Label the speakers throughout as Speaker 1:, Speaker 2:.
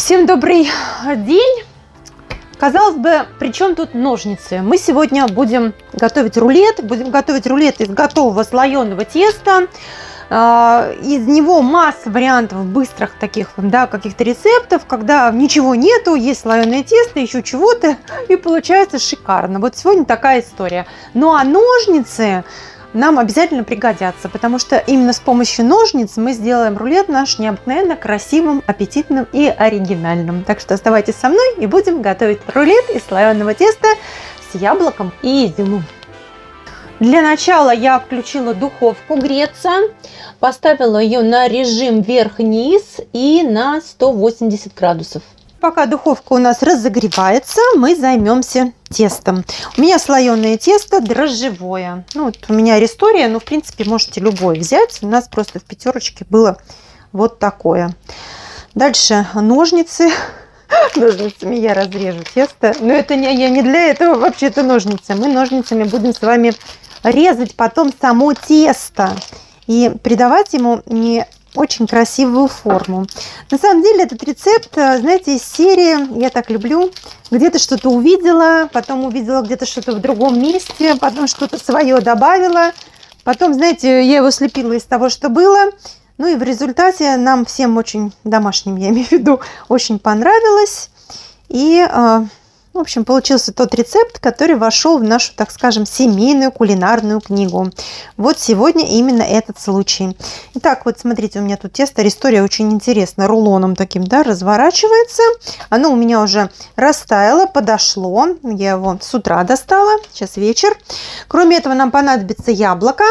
Speaker 1: Всем добрый день! Казалось бы, при чем тут ножницы? Мы сегодня будем готовить рулет. Будем готовить рулет из готового слоеного теста. Из него масса вариантов быстрых таких, да, каких-то рецептов, когда ничего нету, есть слоеное тесто, еще чего-то, и получается шикарно. Вот сегодня такая история. Ну а ножницы нам обязательно пригодятся, потому что именно с помощью ножниц мы сделаем рулет наш необыкновенно красивым, аппетитным и оригинальным. Так что оставайтесь со мной и будем готовить рулет из слоеного теста с яблоком и изюмом. Для начала я включила духовку греться, поставила ее на режим вверх-вниз и на 180 градусов. Пока духовка у нас разогревается, мы займемся тестом. У меня слоеное тесто дрожжевое. Ну, вот у меня Рестория, но в принципе можете любое взять. У нас просто в пятерочке было вот такое. Дальше ножницы. Ножницами я разрежу тесто. Но это я не для этого вообще-то ножницы. Мы ножницами будем с вами резать потом само тесто и придавать ему не очень красивую форму. На самом деле этот рецепт, знаете, из серии «Я так люблю». Где-то что-то увидела, потом увидела где-то что-то в другом месте, потом что-то свое добавила. Потом, знаете, я его слепила из того, что было. Ну и в результате нам всем очень, домашним я имею в виду, очень понравилось. И, в общем, получился тот рецепт, который вошел в нашу, так скажем, семейную кулинарную книгу. Вот сегодня именно этот случай. Итак, вот смотрите, у меня тут тесто Рестория очень интересно, рулоном таким, да, разворачивается. Оно у меня уже растаяло, подошло. Я его с утра достала, сейчас вечер. Кроме этого нам понадобится яблоко.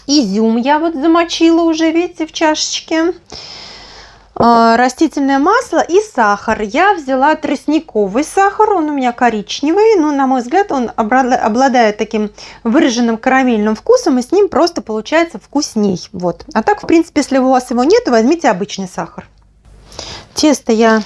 Speaker 1: Изюм я вот замочила уже, видите, в чашечке. Растительное масло и сахар. Я взяла тростниковый сахар, он у меня коричневый, но, на мой взгляд, он обладает таким выраженным карамельным вкусом, и с ним просто получается вкусней. Вот. А так, в принципе, если у вас его нет, возьмите обычный сахар. Тесто я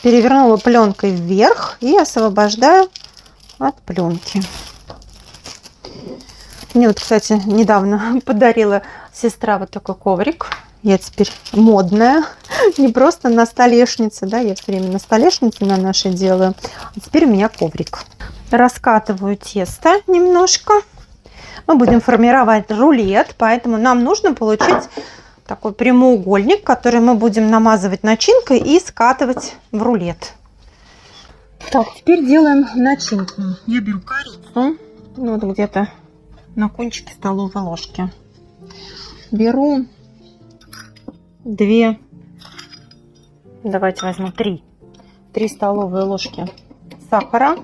Speaker 1: перевернула пленкой вверх и освобождаю от пленки. Мне вот, кстати, недавно подарила сестра вот такой коврик. Я теперь модная, не просто на столешнице, да, я все время на столешнице на нашей делаю, а теперь у меня коврик. Раскатываю тесто немножко. Мы будем формировать рулет, поэтому нам нужно получить такой прямоугольник, который мы будем намазывать начинкой и скатывать в рулет. Так, теперь делаем начинку. Я беру корицу, ну, вот где-то на кончике столовой ложки. Беру 2, давайте возьму 3 столовые ложки сахара,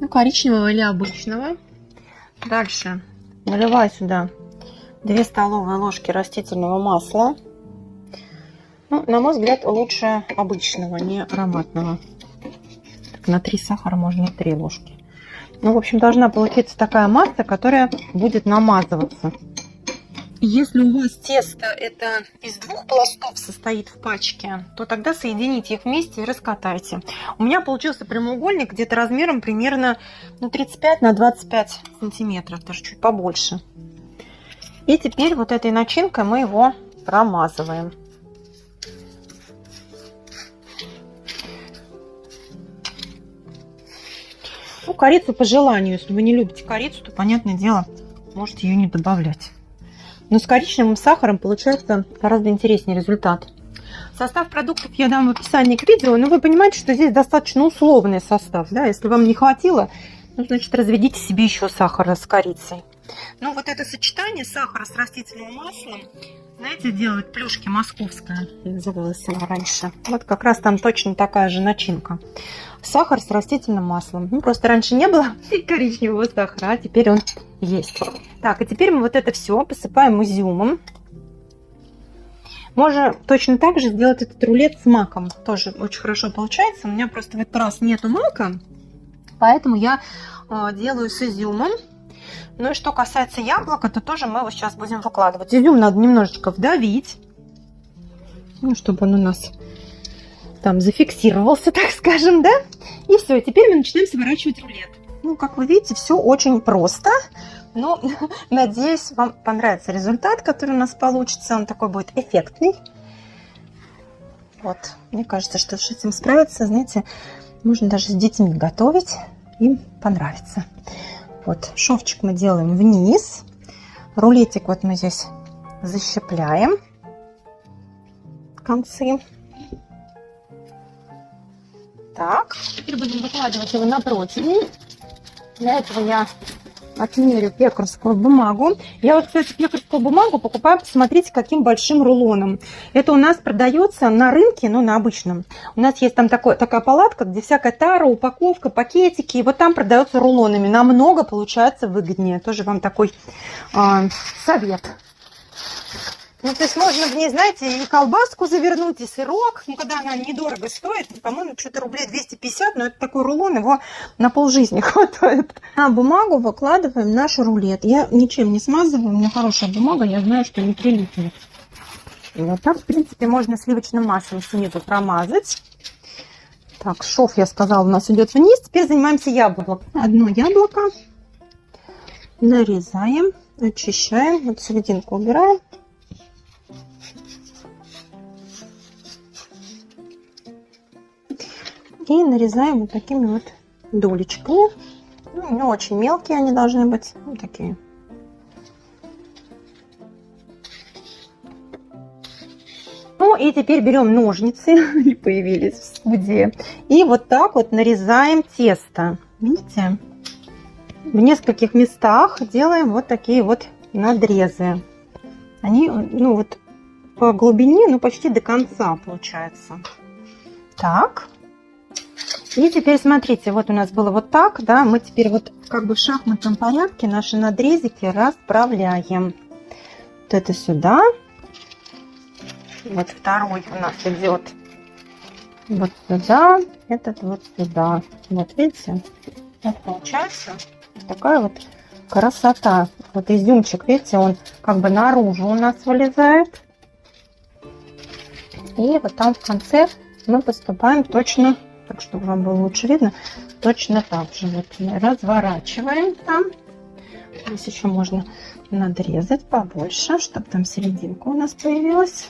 Speaker 1: ну, коричневого или обычного. Дальше наливаю сюда 2 столовые ложки растительного масла. Ну, на мой взгляд, лучше обычного, не ароматного. Так, на 3 сахара можно 3 ложки. Ну, в общем, должна получиться такая масса, которая будет намазываться. Если у вас тесто это из 2 пластов состоит в пачке, то тогда соедините их вместе и раскатайте. У меня получился прямоугольник где-то размером примерно 35 на 25 сантиметров, даже чуть побольше. И теперь вот этой начинкой мы его промазываем. Ну, корицу по желанию. Если вы не любите корицу, то, понятное дело, можете ее не добавлять. Но с коричневым сахаром получается гораздо интереснее результат. Состав продуктов я дам в описании к видео, но вы понимаете, что здесь достаточно условный состав. Да? Если вам не хватило, ну, значит, разведите себе еще сахара с корицей. Ну, вот это сочетание сахара с растительным маслом, знаете, делают плюшки московская, называлась она раньше. Вот как раз там точно такая же начинка. Сахар с растительным маслом. Ну, просто раньше не было коричневого сахара, а теперь он есть. Так, и теперь мы вот это все посыпаем изюмом. Можно точно так же сделать этот рулет с маком. Тоже очень хорошо получается. У меня просто в этот раз нету мака, поэтому я делаю с изюмом. Ну и что касается яблока, то тоже мы его сейчас будем выкладывать. Изюм надо немножечко вдавить, ну, чтобы он у нас там зафиксировался, так скажем, да? И все, теперь мы начинаем сворачивать рулет. Ну, как вы видите, все очень просто. Но надеюсь, вам понравится результат, который у нас получится. Он такой будет эффектный. Вот, мне кажется, что с этим справиться, знаете, можно даже с детьми готовить, им понравится. Вот, шовчик мы делаем вниз, рулетик вот мы здесь защипляем концы. Так, теперь будем выкладывать его на противень. Для этого я отмерю пекарскую бумагу. Я вот, кстати, пекарскую бумагу покупаю, посмотрите, каким большим рулоном. Это у нас продается на рынке, ну, на обычном. У нас есть там такая палатка, где всякая тара, упаковка, пакетики. И вот там продается рулонами. Намного получается выгоднее. Тоже вам такой совет. Ну, то есть можно в ней, знаете, и колбаску завернуть, и сырок. Ну, когда она недорого стоит, по-моему, что-то рублей 250, но это такой рулон, его на полжизни хватает. На бумагу выкладываем наш рулет. Я ничем не смазываю, у меня хорошая бумага, я знаю, что не прилипнет. Вот так, в принципе, можно сливочным маслом снизу промазать. Так, шов, я сказала, у нас идет вниз. Теперь занимаемся яблоком. Одно яблоко нарезаем, очищаем, вот серединку убираем. И нарезаем вот такими вот долечками. Ну, не очень мелкие они должны быть. Вот такие. Ну и теперь берем ножницы. Они появились в студии. И вот так вот нарезаем тесто. Видите? В нескольких местах делаем вот такие вот надрезы. Они, ну вот, по глубине, ну почти до конца получается. Так. И теперь смотрите, вот у нас было вот так, да, мы теперь вот как бы в шахматном порядке наши надрезики расправляем. Вот это сюда. Вот второй у нас идет вот сюда, этот вот сюда. Вот видите, вот получается такая вот красота. Вот изюмчик, видите, он как бы наружу у нас вылезает. И вот там в конце мы поступаем точно, так чтобы вам было лучше видно, точно так же. Вот мы разворачиваем там. Здесь еще можно надрезать побольше, чтобы там серединка у нас появилась.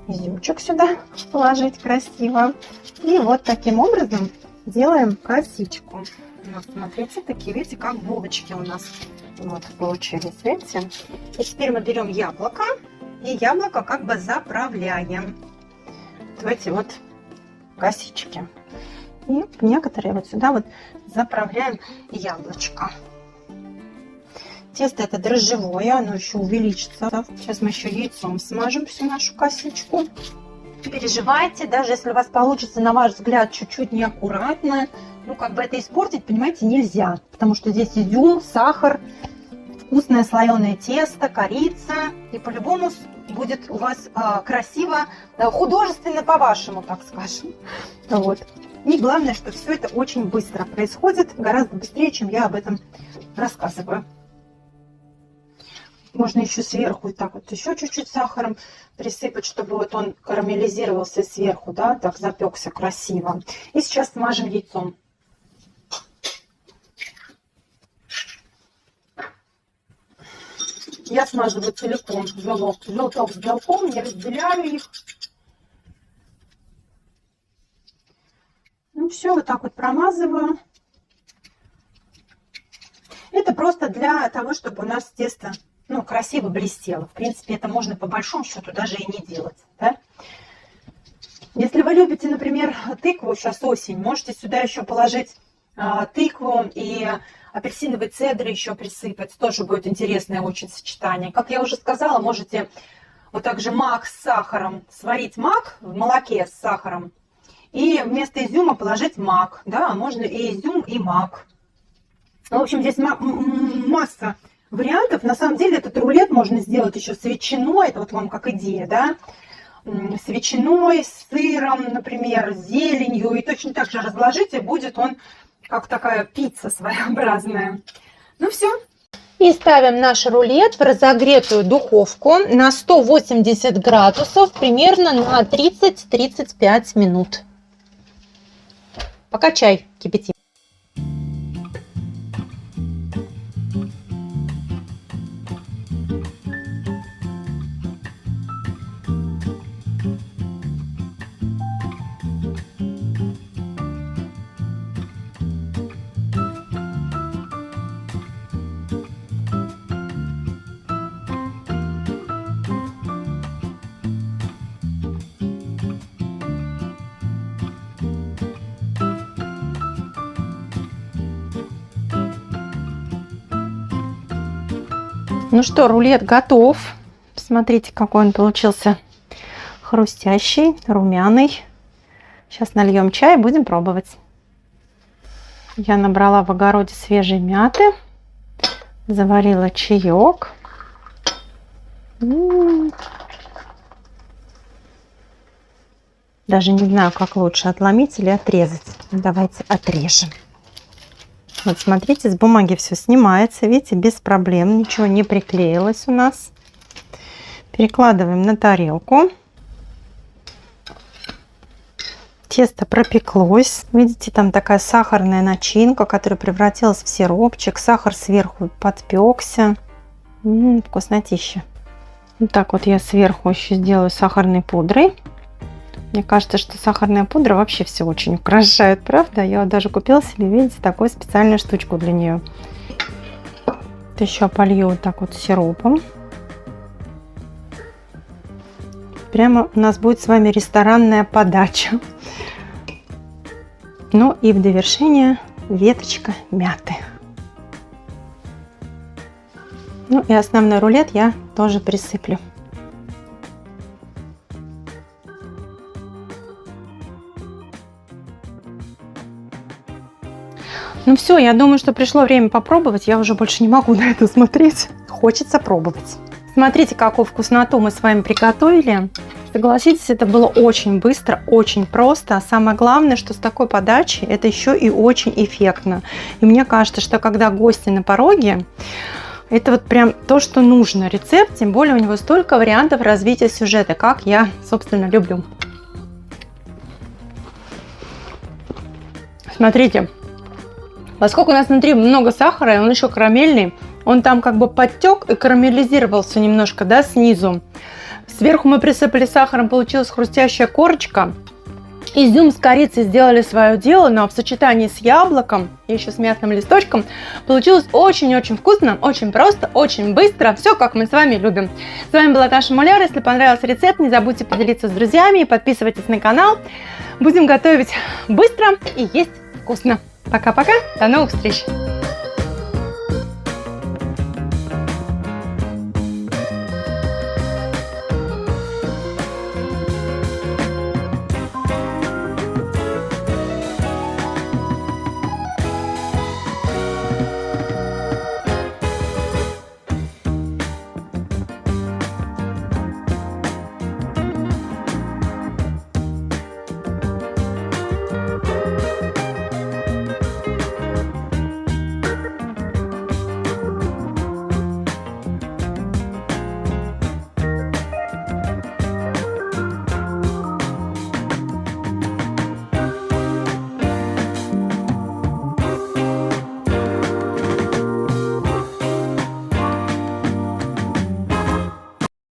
Speaker 1: Изюмчик сюда положить красиво. И вот таким образом делаем косичку. Вот, смотрите, такие, видите, как булочки у нас вот получились, видите? И теперь мы берем яблоко, и яблоко как бы заправляем в эти вот косички. И некоторые вот сюда вот заправляем яблочко. Тесто это дрожжевое, оно еще увеличится. Сейчас мы еще яйцом смажем всю нашу косичку. Не переживайте, даже если у вас получится, на ваш взгляд, чуть-чуть неаккуратно, ну как бы это испортить, понимаете, нельзя. Потому что здесь изюм, сахар, вкусное слоеное тесто, корица. И по-любому будет у вас красиво, художественно по-вашему, так скажем. Вот. И главное, что все это очень быстро происходит, гораздо быстрее, чем я об этом рассказываю. Можно еще сверху так вот еще чуть-чуть сахаром присыпать, чтобы вот он карамелизировался сверху, да, так запекся красиво. И сейчас смажем яйцом. Я смазываю целиком желток с белком, не разделяю их. Ну все, вот так вот промазываю. Это просто для того, чтобы у нас тесто, ну, красиво блестело. В принципе, это можно по большому счету даже и не делать, да? Если вы любите, например, тыкву, сейчас осень, можете сюда еще положить тыкву и апельсиновый цедр еще присыпать. Тоже будет интересное очень сочетание. Как я уже сказала, можете вот так же мак с сахаром, сварить мак в молоке с сахаром. И вместо изюма положить мак, да, можно и изюм, и мак. В общем, здесь масса вариантов. На самом деле этот рулет можно сделать еще с ветчиной, это вот вам как идея, да, с ветчиной, с сыром, например, с зеленью. И точно так же разложите, будет он как такая пицца своеобразная. Ну все. И ставим наш рулет в разогретую духовку на 180 градусов примерно на 30-35 минут. Пока чай кипятит. Ну что, рулет готов. Посмотрите, какой он получился хрустящий, румяный. Сейчас нальем чай и будем пробовать. Я набрала в огороде свежей мяты, заварила чаек. Даже не знаю, как лучше, отломить или отрезать. Давайте отрежем. Вот смотрите, с бумаги все снимается, видите, без проблем, ничего не приклеилось у нас. Перекладываем на тарелку. Тесто пропеклось. Видите, там такая сахарная начинка, которая превратилась в сиропчик. Сахар сверху подпекся. Вкуснотища. Вот так вот я сверху еще сделаю сахарной пудрой. Мне кажется, что сахарная пудра вообще все очень украшает, правда? Я вот даже купила себе, видите, такую специальную штучку для нее. Еще полью вот так вот сиропом. Прямо у нас будет с вами ресторанная подача. Ну и в довершение веточка мяты. Ну и основной рулет я тоже присыплю. Ну все, я думаю, что пришло время попробовать. Я уже больше не могу на это смотреть. Хочется пробовать. Смотрите, какую вкусноту мы с вами приготовили. Согласитесь, это было очень быстро, очень просто. А самое главное, что с такой подачей это еще и очень эффектно. И мне кажется, что когда гости на пороге, это вот прям то, что нужно. Рецепт, тем более у него столько вариантов развития сюжета, как я, собственно, люблю. Смотрите. Поскольку у нас внутри много сахара, и он еще карамельный, он там как бы подтек и карамелизировался немножко, да, снизу. Сверху мы присыпали сахаром, получилась хрустящая корочка. Изюм с корицей сделали свое дело, но в сочетании с яблоком и еще с мятным листочком получилось очень-очень вкусно, очень просто, очень быстро. Все, как мы с вами любим. С вами была Таша Муляр. Если понравился рецепт, не забудьте поделиться с друзьями и подписывайтесь на канал. Будем готовить быстро и есть вкусно. Пока-пока, до новых встреч!